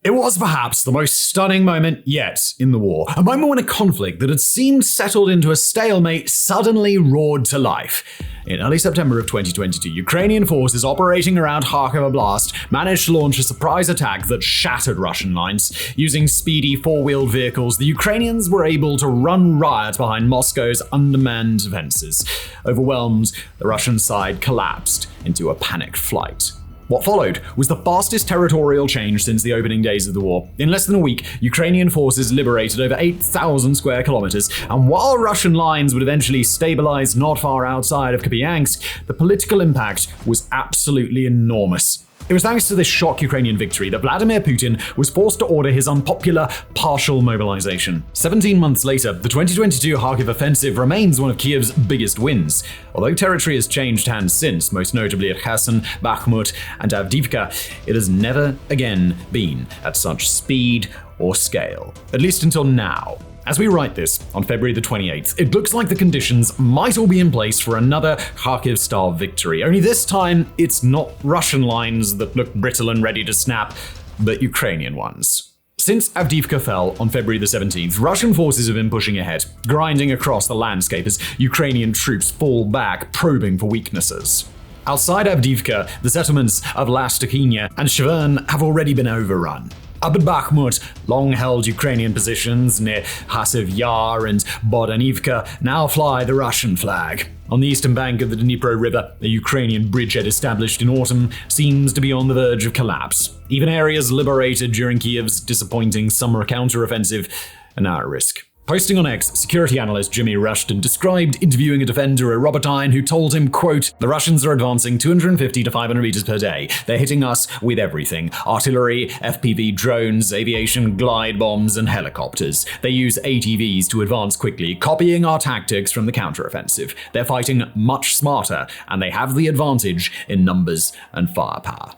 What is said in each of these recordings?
It was perhaps the most stunning moment yet in the war, a moment when a conflict that had seemed settled into a stalemate suddenly roared to life. In early September of 2022, Ukrainian forces operating around Kharkiv Oblast managed to launch a surprise attack that shattered Russian lines. Using speedy four-wheeled vehicles, the Ukrainians were able to run riot behind Moscow's undermanned defenses. Overwhelmed, the Russian side collapsed into a panicked flight. What followed was the fastest territorial change since the opening days of the war. In less than a week, Ukrainian forces liberated over 8,000 square kilometers, and while Russian lines would eventually stabilize not far outside of Kupiansk, the political impact was absolutely enormous. It was thanks to this shock Ukrainian victory that Vladimir Putin was forced to order his unpopular partial mobilization. 17 months later, the 2022 Kharkiv offensive remains one of Kiev's biggest wins. Although territory has changed hands since, most notably at Kherson, Bakhmut, and Avdiivka, it has never again been at such speed or scale, at least until now. As we write this, on February the 28th, it looks like the conditions might all be in place for another Kharkiv-style victory. Only this time, it's not Russian lines that look brittle and ready to snap, but Ukrainian ones. Since Avdiivka fell on February the 17th, Russian forces have been pushing ahead, grinding across the landscape as Ukrainian troops fall back, probing for weaknesses. Outside Avdiivka, the settlements of Lastokinya and Shvern have already been overrun. Up at Bakhmut, long-held Ukrainian positions near Hasiv Yar and Bodanivka now fly the Russian flag. On the eastern bank of the Dnipro River, a Ukrainian bridgehead established in autumn seems to be on the verge of collapse. Even areas liberated during Kiev's disappointing summer counteroffensive are now at risk. Posting on X, security analyst Jimmy Rushton described interviewing a defender at Robertine who told him, quote, "The Russians are advancing 250 to 500 meters per day. They're hitting us with everything. Artillery, FPV drones, aviation glide bombs, and helicopters. They use ATVs to advance quickly, copying our tactics from the counteroffensive. They're fighting much smarter, and they have the advantage in numbers and firepower."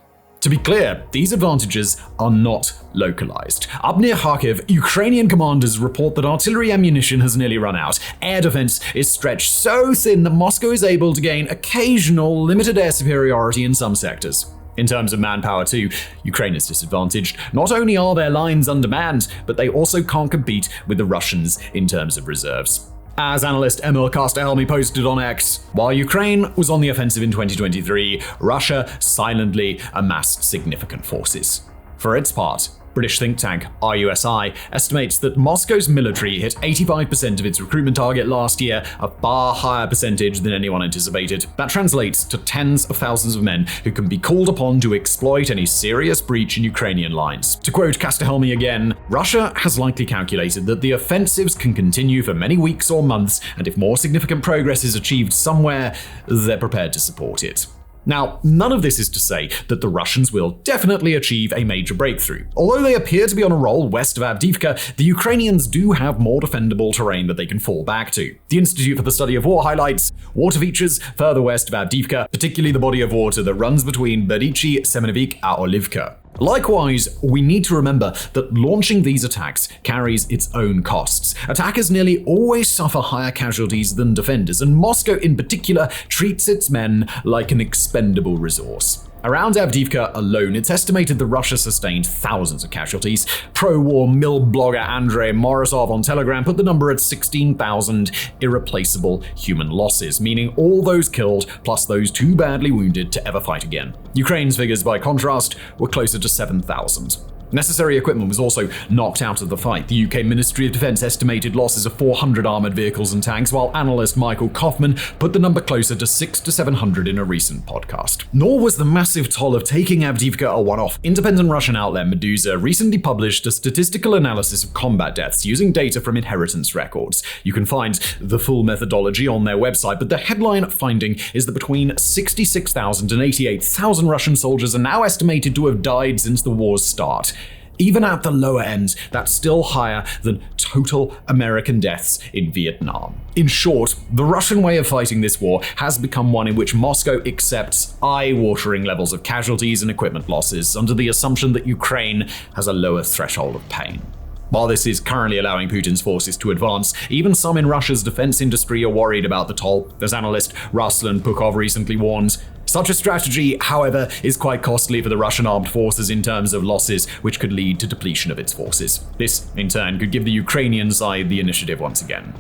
To be clear, these advantages are not localized. Up near Kharkiv, Ukrainian commanders report that artillery ammunition has nearly run out. Air defense is stretched so thin that Moscow is able to gain occasional limited air superiority in some sectors. In terms of manpower too, Ukraine is disadvantaged. Not only are their lines undermanned, but they also can't compete with the Russians in terms of reserves. As analyst Emil Kastahelmi posted on X, while Ukraine was on the offensive in 2023, Russia silently amassed significant forces. For its part, British think tank RUSI estimates that Moscow's military hit 85% of its recruitment target last year, a far higher percentage than anyone anticipated. That translates to tens of thousands of men who can be called upon to exploit any serious breach in Ukrainian lines. To quote Kastahelmi again, Russia has likely calculated that the offensives can continue for many weeks or months, and if more significant progress is achieved somewhere, they're prepared to support it. Now, none of this is to say that the Russians will definitely achieve a major breakthrough. Although they appear to be on a roll west of Avdiivka, the Ukrainians do have more defendable terrain that they can fall back to. The Institute for the Study of War highlights water features further west of Avdiivka, particularly the body of water that runs between Berichi, Semenovik, and Olivka. Likewise, we need to remember that launching these attacks carries its own costs. Attackers nearly always suffer higher casualties than defenders, and Moscow in particular treats its men like an expendable resource. Around Avdiivka alone, it's estimated that Russia sustained thousands of casualties. Pro-war mill blogger Andrei Morozov on Telegram put the number at 16,000 irreplaceable human losses, meaning all those killed plus those too badly wounded to ever fight again. Ukraine's figures, by contrast, were closer to 7,000. Necessary equipment was also knocked out of the fight. The UK Ministry of Defence estimated losses of 400 armoured vehicles and tanks, while analyst Michael Kaufman put the number closer to 600 to 700 in a recent podcast. Nor was the massive toll of taking Avdiivka a one-off. Independent Russian outlet Meduza recently published a statistical analysis of combat deaths using data from inheritance records. You can find the full methodology on their website, but the headline finding is that between 66,000 and 88,000 Russian soldiers are now estimated to have died since the war's start. Even at the lower end, that's still higher than total American deaths in Vietnam. In short, the Russian way of fighting this war has become one in which Moscow accepts eye-watering levels of casualties and equipment losses under the assumption that Ukraine has a lower threshold of pain. While this is currently allowing Putin's forces to advance, even some in Russia's defense industry are worried about the toll. As analyst Ruslan Pukov recently warned, Such a strategy, however, is quite costly for the Russian armed forces in terms of losses, which could lead to depletion of its forces. This, in turn, could give the Ukrainian side the initiative once again.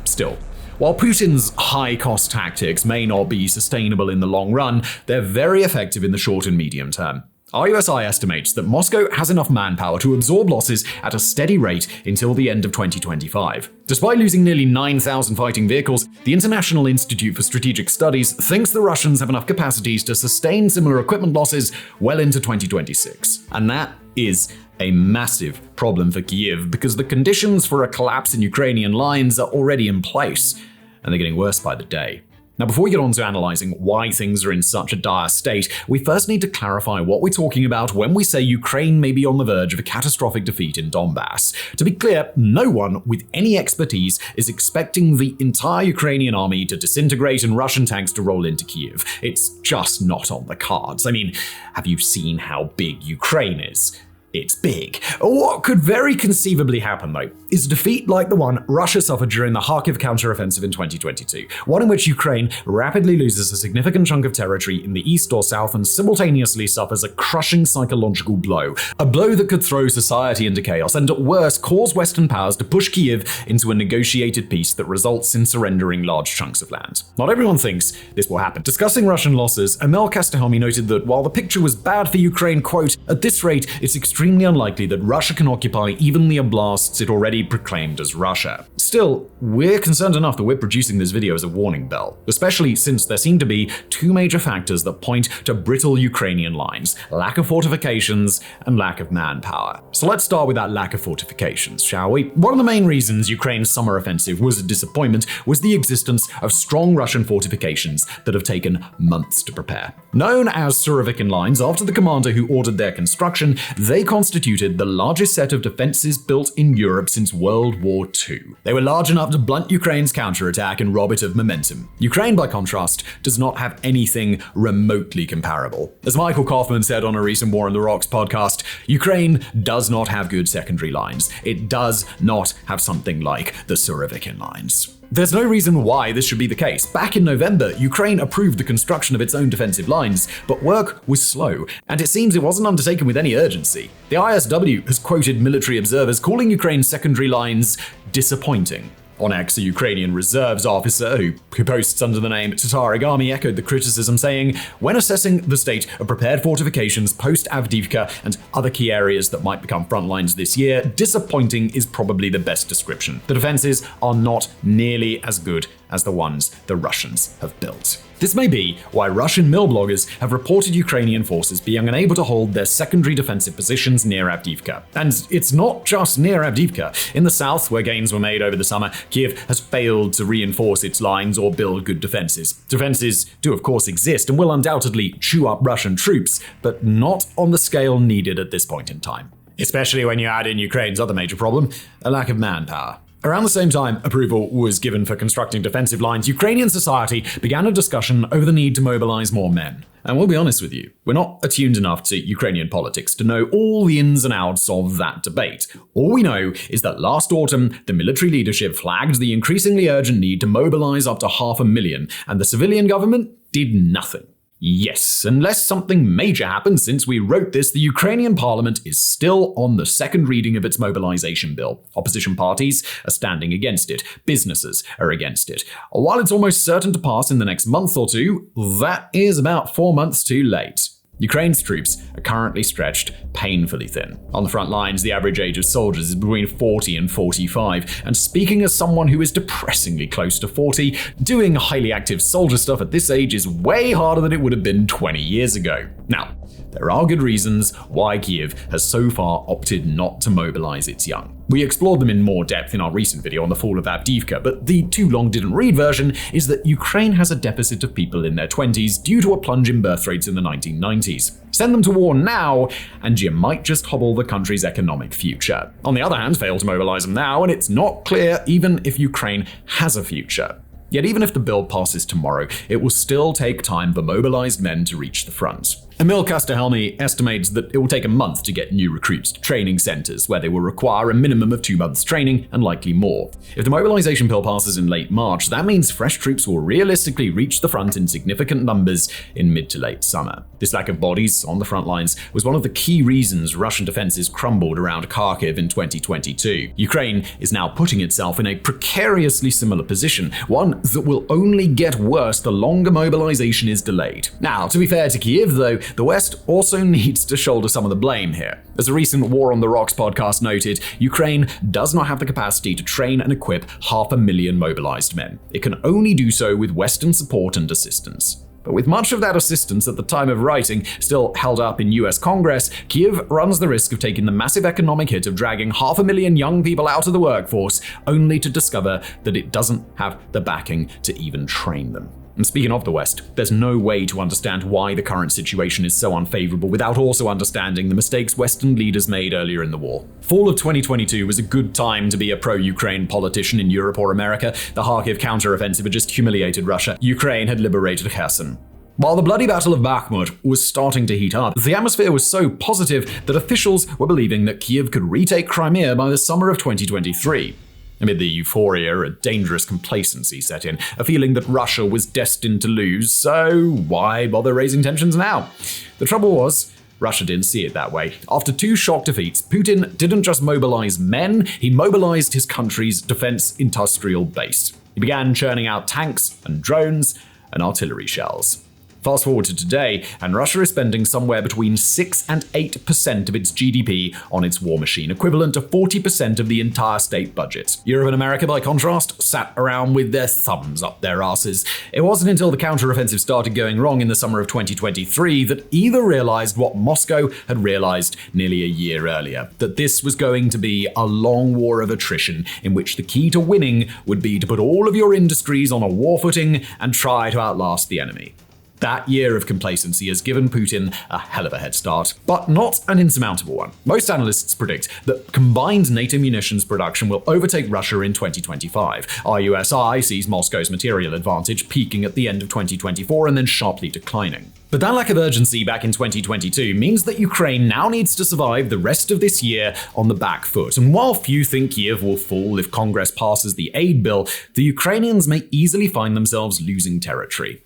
Still, while Putin's high-cost tactics may not be sustainable in the long run, they're very effective in the short and medium term. RUSI estimates that Moscow has enough manpower to absorb losses at a steady rate until the end of 2025. Despite losing nearly 9,000 fighting vehicles, the International Institute for Strategic Studies thinks the Russians have enough capacities to sustain similar equipment losses well into 2026. And that is a massive problem for Kyiv because the conditions for a collapse in Ukrainian lines are already in place, and they're getting worse by the day. Now, before we get on to analyzing why things are in such a dire state, we first need to clarify what we're talking about when we say Ukraine may be on the verge of a catastrophic defeat in Donbass. To be clear, no one with any expertise is expecting the entire Ukrainian army to disintegrate and Russian tanks to roll into Kyiv. It's just not on the cards. I mean, have you seen how big Ukraine is? It's big. What could very conceivably happen, though, is a defeat like the one Russia suffered during the Kharkiv counteroffensive in 2022, one in which Ukraine rapidly loses a significant chunk of territory in the east or south and simultaneously suffers a crushing psychological blow, a blow that could throw society into chaos and, at worst, cause Western powers to push Kyiv into a negotiated peace that results in surrendering large chunks of land. Not everyone thinks this will happen. Discussing Russian losses, Emil Kastehelmi noted that while the picture was bad for Ukraine, quote, "At this rate, it's extremely unlikely that Russia can occupy even the oblasts it already proclaimed as Russia." Still, we're concerned enough that we're producing this video as a warning bell, especially since there seem to be two major factors that point to brittle Ukrainian lines: lack of fortifications and lack of manpower. So let's start with that lack of fortifications, shall we? One of the main reasons Ukraine's summer offensive was a disappointment was the existence of strong Russian fortifications that have taken months to prepare. Known as Surovikin lines after the commander who ordered their construction, they constituted the largest set of defenses built in Europe since World War II. They were large enough to blunt Ukraine's counterattack and rob it of momentum. Ukraine, by contrast, does not have anything remotely comparable. As Michael Kaufman said on a recent War on the Rocks podcast, Ukraine does not have good secondary lines. It does not have something like the Surovikin lines. There's no reason why this should be the case. Back in November, Ukraine approved the construction of its own defensive lines, but work was slow, and it seems it wasn't undertaken with any urgency. The ISW has quoted military observers calling Ukraine's secondary lines disappointing. On X, a Ukrainian reserves officer who posts under the name Tataric Army echoed the criticism, saying, "When assessing the state of prepared fortifications post-Avdiivka and other key areas that might become front lines this year, disappointing is probably the best description. The defenses are not nearly as good as the ones the Russians have built." This may be why Russian mill bloggers have reported Ukrainian forces being unable to hold their secondary defensive positions near Avdiivka. And it's not just near Avdiivka. In the south, where gains were made over the summer, Kyiv has failed to reinforce its lines or build good defenses. Defenses do of course exist and will undoubtedly chew up Russian troops, but not on the scale needed at this point in time. Especially when you add in Ukraine's other major problem, a lack of manpower. Around the same time approval was given for constructing defensive lines, Ukrainian society began a discussion over the need to mobilize more men. And we'll be honest with you, we're not attuned enough to Ukrainian politics to know all the ins and outs of that debate. All we know is that last autumn, the military leadership flagged the increasingly urgent need to mobilize up to 500,000, and the civilian government did nothing. Yes, unless something major happened since we wrote this, the Ukrainian parliament is still on the second reading of its mobilization bill. Opposition parties are standing against it. Businesses are against it. While it's almost certain to pass in the next month or two, that is about 4 months too late. Ukraine's troops are currently stretched painfully thin. On the front lines, the average age of soldiers is between 40 and 45, and speaking as someone who is depressingly close to 40, doing highly active soldier stuff at this age is way harder than it would have been 20 years ago. Now, there are good reasons why Kyiv has so far opted not to mobilize its young. We explored them in more depth in our recent video on the fall of Avdiivka, but the too long didn't read version is that Ukraine has a deficit of people in their 20s due to a plunge in birth rates in the 1990s. Send them to war now, and you might just hobble the country's economic future. On the other hand, fail to mobilize them now, and it's not clear even if Ukraine has a future. Yet even if the bill passes tomorrow, it will still take time for mobilized men to reach the front. Emil Castellhelmi estimates that it will take a month to get new recruits to training centers, where they will require a minimum of 2 months training and likely more. If the mobilization bill passes in late March, that means fresh troops will realistically reach the front in significant numbers in mid to late summer. This lack of bodies on the front lines was one of the key reasons Russian defenses crumbled around Kharkiv in 2022. Ukraine is now putting itself in a precariously similar position, one that will only get worse the longer mobilization is delayed. Now, to be fair to Kyiv, though, the West also needs to shoulder some of the blame here. As a recent War on the Rocks podcast noted, Ukraine does not have the capacity to train and equip 500,000 mobilized men. It can only do so with Western support and assistance. But with much of that assistance at the time of writing still held up in US Congress, Kyiv runs the risk of taking the massive economic hit of dragging 500,000 young people out of the workforce, only to discover that it doesn't have the backing to even train them. And speaking of the West, there's no way to understand why the current situation is so unfavorable without also understanding the mistakes Western leaders made earlier in the war. Fall of 2022 was a good time to be a pro-Ukraine politician in Europe or America. The Kharkiv counteroffensive had just humiliated Russia. Ukraine had liberated Kherson. While the bloody Battle of Bakhmut was starting to heat up, the atmosphere was so positive that officials were believing that Kyiv could retake Crimea by the summer of 2023. Amid the euphoria, a dangerous complacency set in, a feeling that Russia was destined to lose, so why bother raising tensions now? The trouble was, Russia didn't see it that way. After 2 shock defeats, Putin didn't just mobilize men, he mobilized his country's defense industrial base. He began churning out tanks and drones and artillery shells. Fast forward to today, and Russia is spending somewhere between 6 and 8% of its GDP on its war machine, equivalent to 40% of the entire state budget. Europe and America, by contrast, sat around with their thumbs up their asses. It wasn't until the counteroffensive started going wrong in the summer of 2023 that either realized what Moscow had realized nearly a year earlier, that this was going to be a long war of attrition in which the key to winning would be to put all of your industries on a war footing and try to outlast the enemy. That year of complacency has given Putin a hell of a head start, but not an insurmountable one. Most analysts predict that combined NATO munitions production will overtake Russia in 2025. RUSI sees Moscow's material advantage peaking at the end of 2024 and then sharply declining. But that lack of urgency back in 2022 means that Ukraine now needs to survive the rest of this year on the back foot. And while few think Kyiv will fall if Congress passes the aid bill, the Ukrainians may easily find themselves losing territory.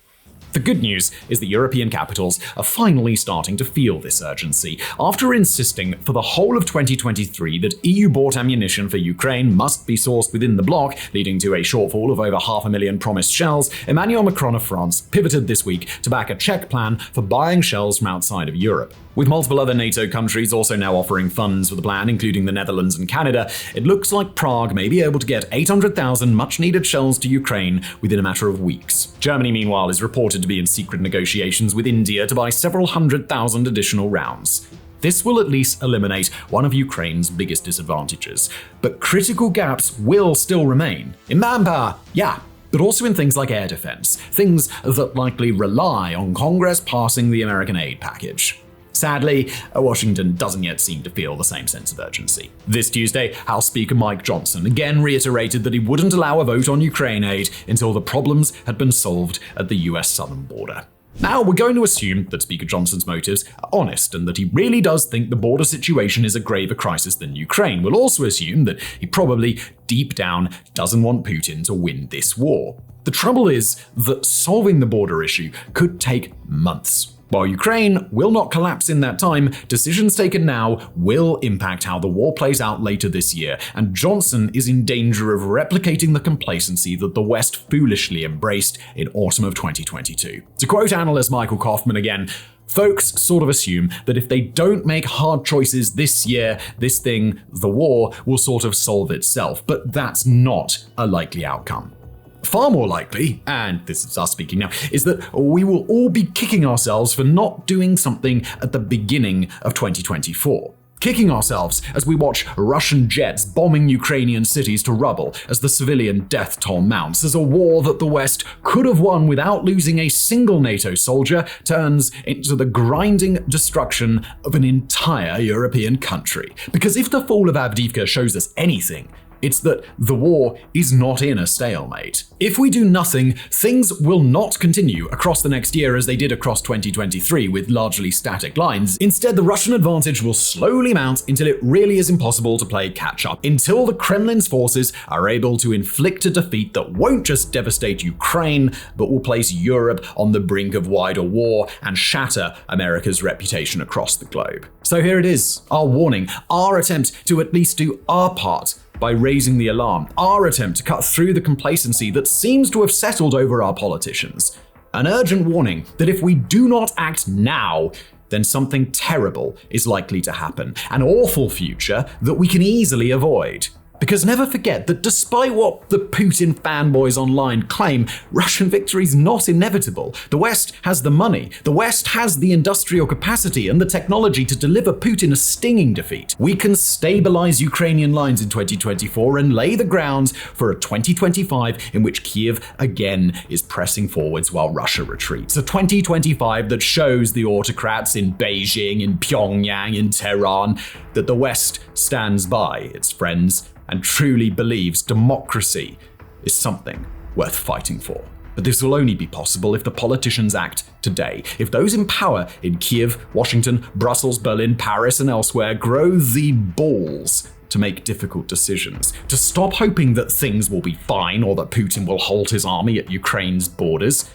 The good news is that European capitals are finally starting to feel this urgency. After insisting for the whole of 2023 that EU-bought ammunition for Ukraine must be sourced within the bloc, leading to a shortfall of over 500,000 promised shells, Emmanuel Macron of France pivoted this week to back a Czech plan for buying shells from outside of Europe. With multiple other NATO countries also now offering funds for the plan, including the Netherlands and Canada, it looks like Prague may be able to get 800,000 much-needed shells to Ukraine within a matter of weeks. Germany, meanwhile, is reported to be in secret negotiations with India to buy several 100,000 additional rounds. This will at least eliminate one of Ukraine's biggest disadvantages. But critical gaps will still remain. In manpower, yeah, but also in things like air defense, things that likely rely on Congress passing the American aid package. Sadly, Washington doesn't yet seem to feel the same sense of urgency. This Tuesday, House Speaker Mike Johnson again reiterated that he wouldn't allow a vote on Ukraine aid until the problems had been solved at the US southern border. Now, we're going to assume that Speaker Johnson's motives are honest and that he really does think the border situation is a graver crisis than Ukraine. We'll also assume that he probably, deep down, doesn't want Putin to win this war. The trouble is that solving the border issue could take months. While Ukraine will not collapse in that time, decisions taken now will impact how the war plays out later this year, and Johnson is in danger of replicating the complacency that the West foolishly embraced in autumn of 2022. To quote analyst Michael Kaufman again, folks sort of assume that if they don't make hard choices this year, this thing, the war, will sort of solve itself, but that's not a likely outcome. Far more likely, and this is us speaking now, is that we will all be kicking ourselves for not doing something at the beginning of 2024. Kicking ourselves as we watch Russian jets bombing Ukrainian cities to rubble, as the civilian death toll mounts, as a war that the West could have won without losing a single NATO soldier turns into the grinding destruction of an entire European country. Because if the fall of Avdiivka shows us anything, It's that the war is not in a stalemate. If we do nothing, things will not continue across the next year as they did across 2023 with largely static lines. Instead, the Russian advantage will slowly mount until it really is impossible to play catch-up, until the Kremlin's forces are able to inflict a defeat that won't just devastate Ukraine, but will place Europe on the brink of wider war and shatter America's reputation across the globe. So here it is, our warning, our attempt to at least do our part by raising the alarm, our attempt to cut through the complacency that seems to have settled over our politicians. An urgent warning that if we do not act now, then something terrible is likely to happen, an awful future that we can easily avoid. Because never forget that despite what the Putin fanboys online claim, Russian victory is not inevitable. The West has the money, the West has the industrial capacity and the technology to deliver Putin a stinging defeat. We can stabilize Ukrainian lines in 2024 and lay the grounds for a 2025 in which Kyiv again is pressing forwards while Russia retreats. A 2025 that shows the autocrats in Beijing, in Pyongyang, in Tehran that the West stands by its friends and truly believes democracy is something worth fighting for. But this will only be possible if the politicians act today. If those in power in Kyiv, Washington, Brussels, Berlin, Paris, and elsewhere grow the balls to make difficult decisions, to stop hoping that things will be fine or that Putin will halt his army at Ukraine's borders.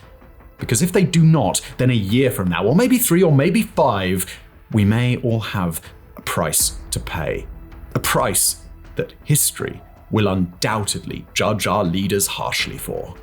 Because if they do not, then a year from now, or maybe 3 or maybe 5, we may all have a price to pay. A price that history will undoubtedly judge our leaders harshly for.